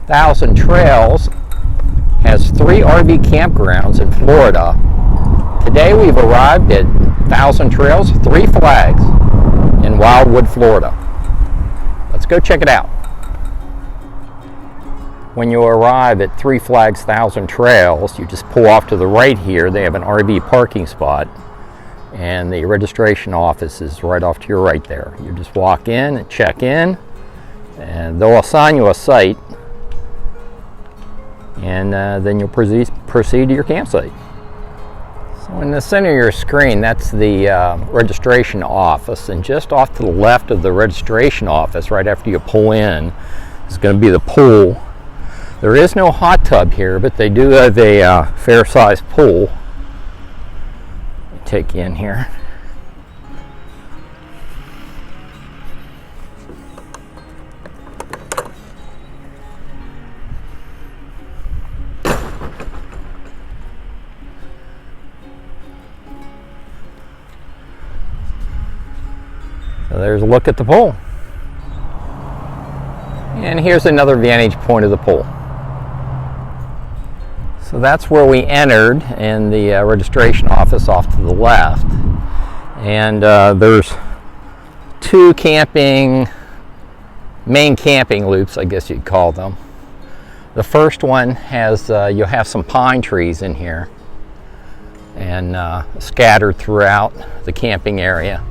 Thousand Trails has 3 RV campgrounds in Florida. Today we've arrived at Thousand Trails, 3 Flags in Wildwood, Florida. Let's go check it out. When you arrive at 3 Flags Thousand Trails, you just pull off to the right here. They have an RV parking spot, and the registration office is right off to your right there. You just walk in and check in, and they'll assign you a site, and then you'll proceed to your campsite. So in the center of your screen, that's the registration office, and just off to the left of the registration office, right after you pull in, is going to be the pool. There is no hot tub here, but they do have a fair-sized pool. Take you in here. So there's a look at the pool. And here's another vantage point of the pool. So that's where we entered, in the registration office off to the left. And there's 2 main camping loops, I guess you'd call them. The first one has, you'll have some pine trees in here and scattered throughout the camping area.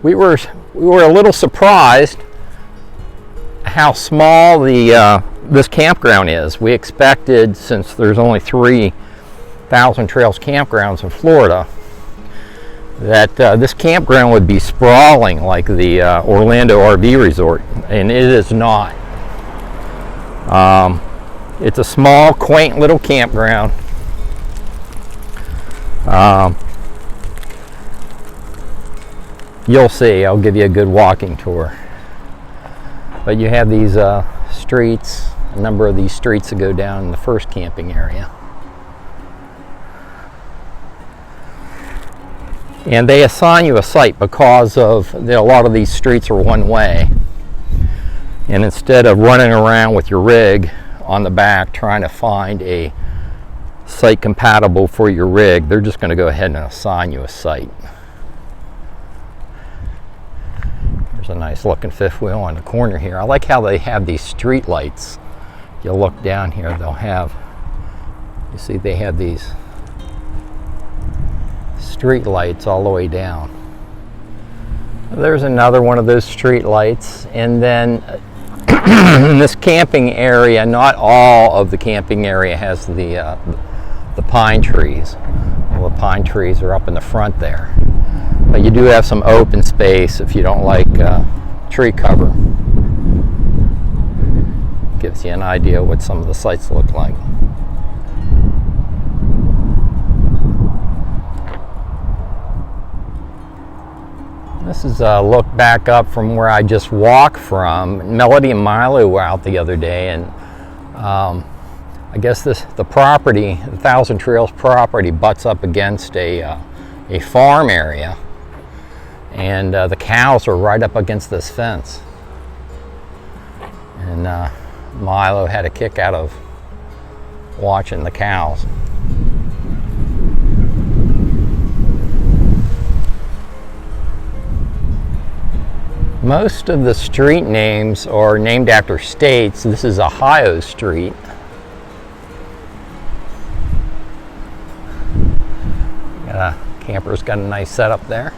We were a little surprised how small this campground is. We expected, since there's only 3 Thousand Trails campgrounds in Florida, that this campground would be sprawling like the Orlando RV Resort, and it is not. It's a small, quaint little campground. You'll see, I'll give you a good walking tour. But you have these streets, a number of these streets that go down in the first camping area. And they assign you a site because of a lot of these streets are one way. And instead of running around with your rig on the back trying to find a site compatible for your rig, they're just going to go ahead and assign you a site. There's a nice looking fifth wheel on the corner here. I like how they have these street lights. You'll look down here, they'll have, you see they have these street lights all the way down. There's another one of those street lights. And then in this camping area, not all of the camping area has the pine trees. Well, the pine trees are up in the front there. But you do have some open space if you don't like tree cover. Gives you an idea what some of the sites look like. This is a look back up from where I just walked from. Melody and Milo were out the other day, and I guess the property, the Thousand Trails property, butts up against a farm area. And the cows are right up against this fence. And Milo had a kick out of watching the cows. Most of the street names are named after states. This is Ohio Street. Camper's got a nice setup there.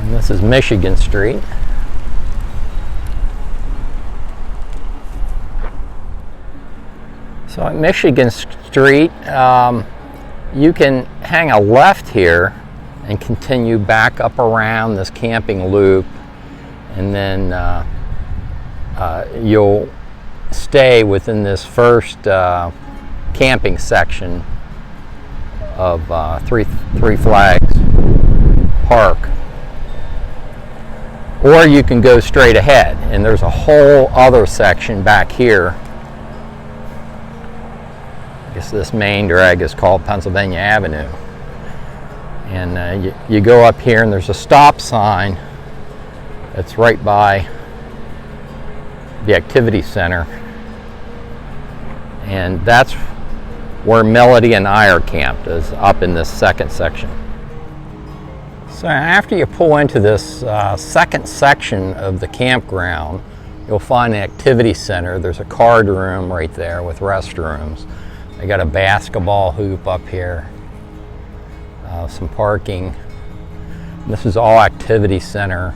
This is Michigan Street. So at Michigan Street, you can hang a left here and continue back up around this camping loop, and then you'll stay within this first camping section of Three Flags Park. Or you can go straight ahead, and there's a whole other section back here. I guess this main drag is called Pennsylvania Avenue. And you go up here and there's a stop sign that's right by the activity center. And that's where Melody and I are camped, is up in this second section. So after you pull into this second section of the campground, you'll find an activity center. There's a card room right there with restrooms. They got a basketball hoop up here, some parking. This is all activity center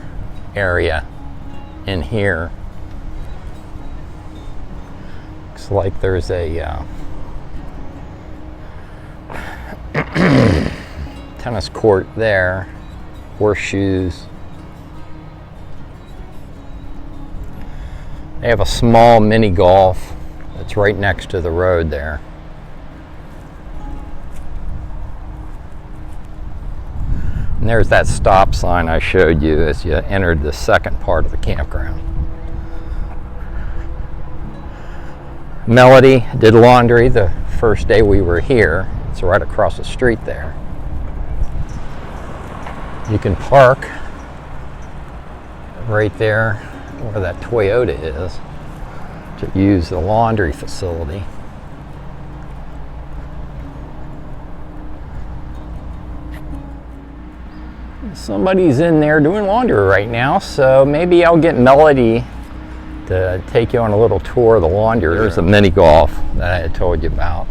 area in here. Looks like there's a tennis court there. Horseshoes. They have a small mini golf that's right next to the road there. And there's that stop sign I showed you as you entered the second part of the campground. Melody did laundry the first day we were here. It's right across the street there. You can park right there where that Toyota is to use the laundry facility. Somebody's in there doing laundry right now, so maybe I'll get Melody to take you on a little tour of the laundry. There's a mini golf that I had told you about.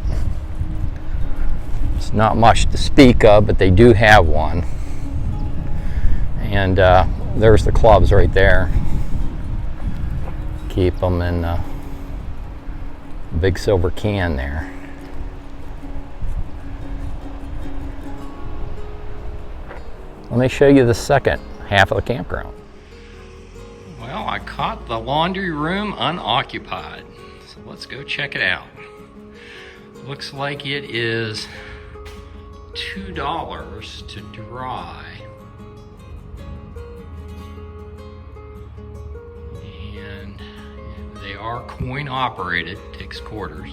It's not much to speak of, but they do have one. And there's the clubs right there. Keep them in a big silver can there. Let me show you the second half of the campground. Well, I caught the laundry room unoccupied, so let's go check it out. Looks like it is $2 to dry. And they are coin operated, takes quarters.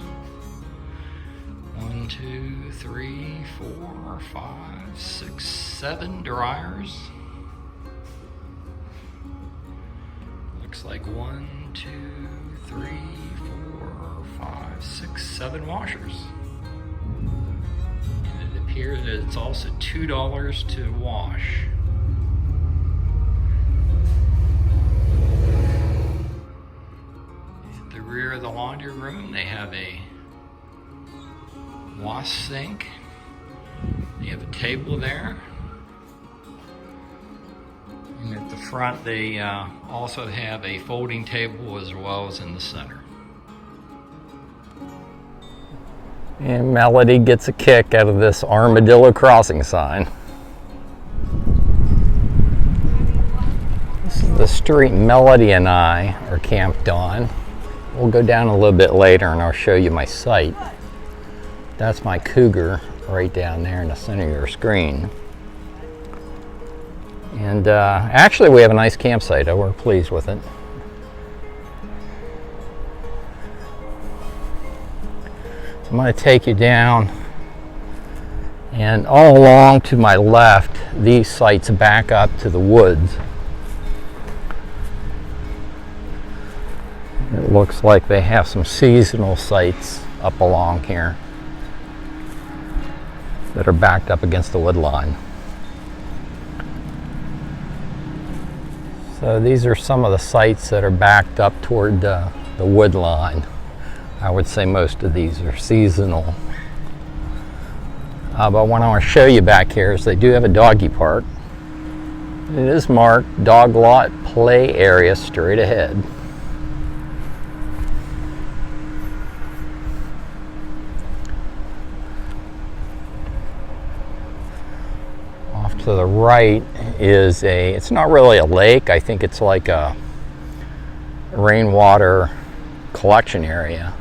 1, 2, 3, 4, 5, 6, 7 dryers. Looks like 1, 2, 3, 4, 5, 6, 7 washers. And it appears that it's also $2 to wash. At the rear of the laundry room, they have a wash sink. They have a table there. And at the front, they also have a folding table as well as in the center. And Melody gets a kick out of this Armadillo Crossing sign. This is the street Melody and I are camped on. We'll go down a little bit later and I'll show you my site. That's my Cougar right down there in the center of your screen. And actually we have a nice campsite. We're pleased with it. So I'm going to take you down, and all along to my left, these sites back up to the woods. It looks like they have some seasonal sites up along here that are backed up against the wood line. So these are some of the sites that are backed up toward the wood line. I would say most of these are seasonal. But what I want to show you back here is they do have a doggy park. It is marked dog lot play area straight ahead. To the right is it's not really a lake, I think it's like a rainwater collection area.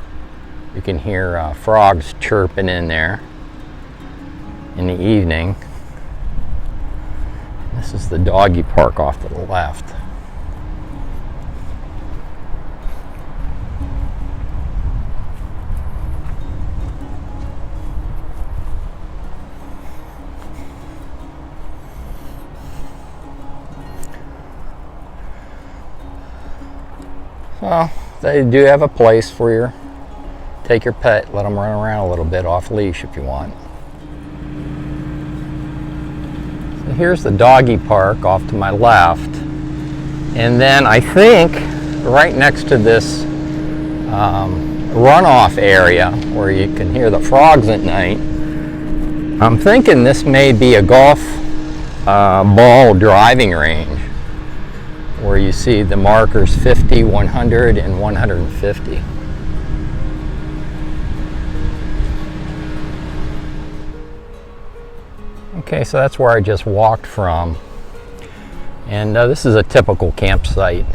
You can hear frogs chirping in there in the evening. This is the doggy park off to the left. Well, they do have a place for your, take your pet, let them run around a little bit off leash if you want. So here's the doggy park off to my left. And then I think right next to this runoff area where you can hear the frogs at night, I'm thinking this may be a golf ball driving range where you see the markers 50, 100, and 150. Okay, so that's where I just walked from. And this is a typical campsite.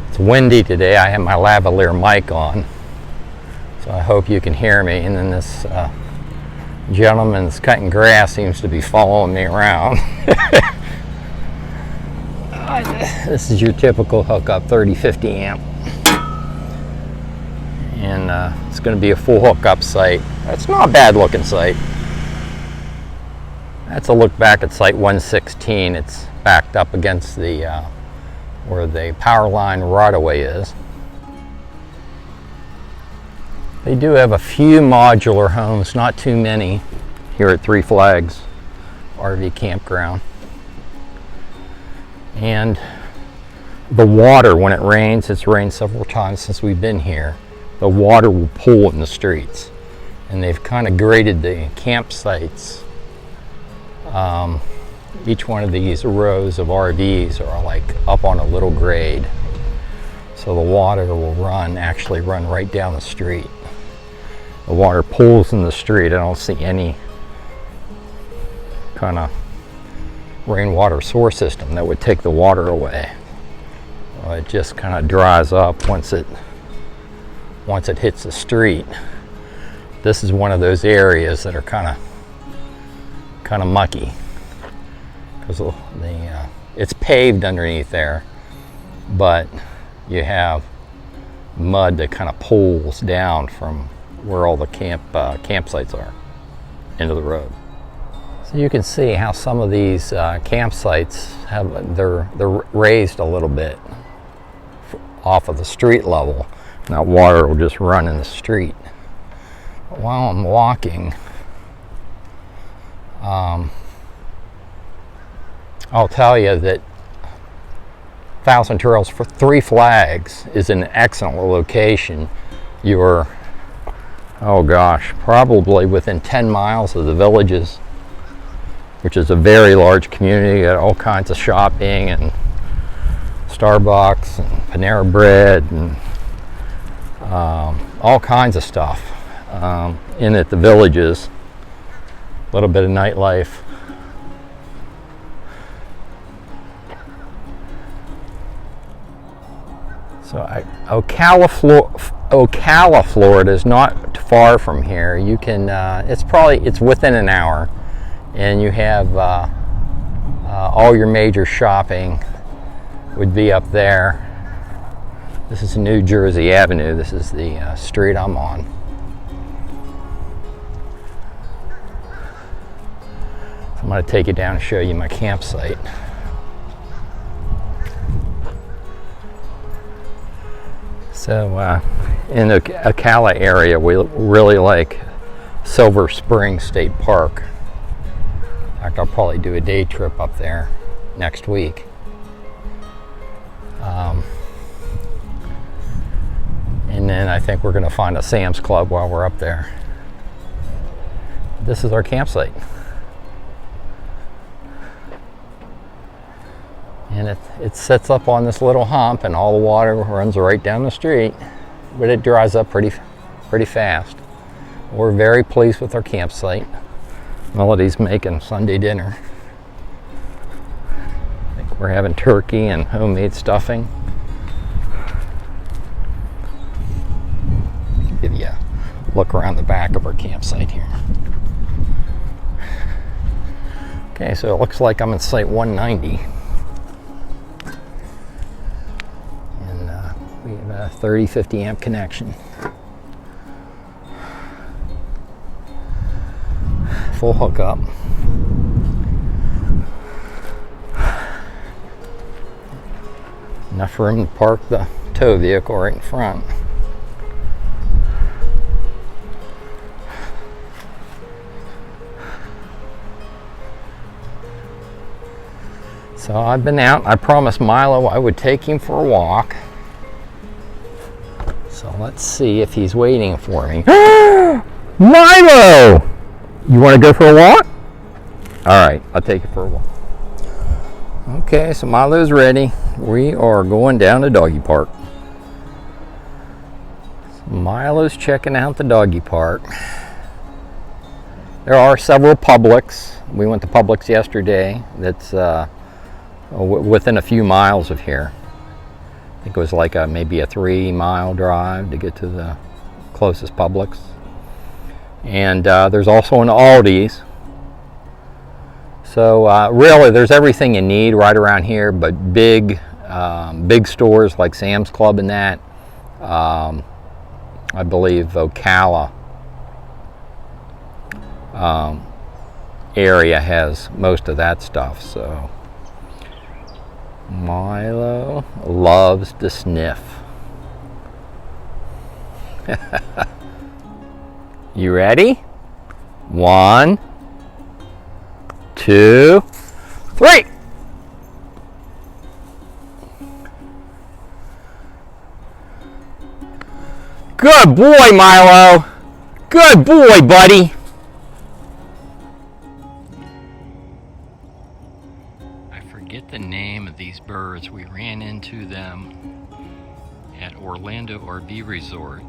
It's windy today. I have my lavalier mic on, so I hope you can hear me. And then this gentleman that's cutting grass seems to be following me around. This is your typical hookup 30-50 amp. And it's going to be a full hookup site. That's not a bad looking site. That's a look back at site 116. It's backed up against the where the power line right-of-way is. They do have a few modular homes, not too many, here at Three Flags RV Campground. And the water, when it rains, it's rained several times since we've been here, the water will pool in the streets. And they've kind of graded the campsites. Each one of these rows of RVs are like up on a little grade. So the water will actually run right down the street. The water pools in the street. I don't see any kind of rainwater source system that would take the water away. It just kind of dries up once it hits the street. This is one of those areas that are kind of mucky because it's paved underneath there, but you have mud that kind of pulls down from where all the campsites are into the road. So you can see how some of these campsites they're raised a little bit off of the street level. Now water will just run in the street. But while I'm walking, I'll tell you that Thousand Trails for Three Flags is an excellent location. You're, oh gosh, probably within 10 miles of the Villages, which is a very large community. You got all kinds of shopping and Starbucks and Panera Bread and all kinds of stuff in at the Villages. A little bit of nightlife. So Ocala, Florida is not far from here. You can, it's within an hour, and you have all your major shopping would be up there. This is New Jersey Avenue. This is the street I'm on. So I'm going to take you down and show you my campsite. So in the Ocala area, we really like Silver Spring State Park. In fact, I'll probably do a day trip up there next week. And then I think we're going to find a Sam's Club while we're up there. This is our campsite. And it sets up on this little hump, and all the water runs right down the street, but it dries up pretty fast. We're very pleased with our campsite. Melody's making Sunday dinner. I think we're having turkey and homemade stuffing. Give you a look around the back of our campsite here. Okay, so it looks like I'm in site 190. We have a 30-50 amp connection. Full hookup. Enough room to park the tow vehicle right in front. So I've been out. I promised Milo I would take him for a walk. So let's see if he's waiting for me. Milo! You want to go for a walk? All right, I'll take you for a walk. Okay, so Milo's ready. We are going down to doggy park. So Milo's checking out the doggy park. There are several Publix. We went to Publix yesterday. That's within a few miles of here. I think it was like maybe a 3-mile drive to get to the closest Publix. And there's also an Aldi's. So really, there's everything you need right around here, but big stores like Sam's Club and that. I believe Ocala area has most of that stuff. So Milo loves to sniff. You ready? 1, 2, 3. Good boy, Milo. Good boy, buddy. I forget the name of these birds. We ran into them at Orlando RV Resort.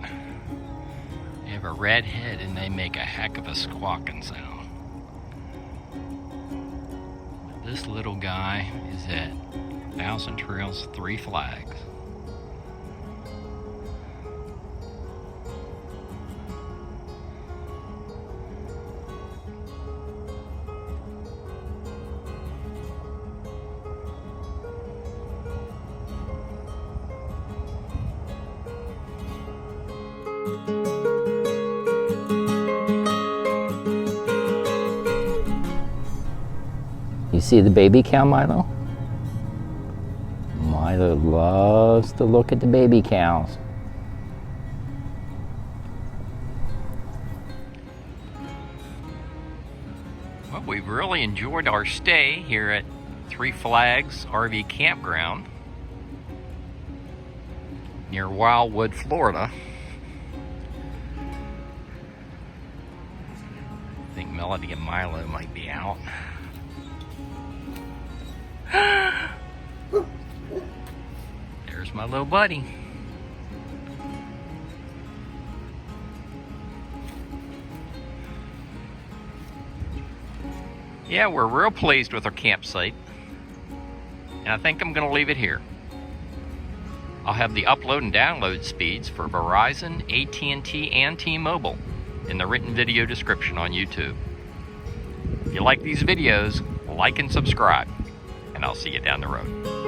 They have a red head and they make a heck of a squawking sound. This little guy is at Thousand Trails 3 Flags. You see the baby cow, Milo? Milo loves to look at the baby cows. Well, we've really enjoyed our stay here at 3 Flags RV Campground near Wildwood, Florida. I think Melody and Milo might be out. There's my little buddy. Yeah, we're real pleased with our campsite, and I think I'm going to leave it here. I'll have the upload and download speeds for Verizon, AT&T, and T-Mobile in the written video description on YouTube. If you like these videos, like and subscribe, and I'll see you down the road.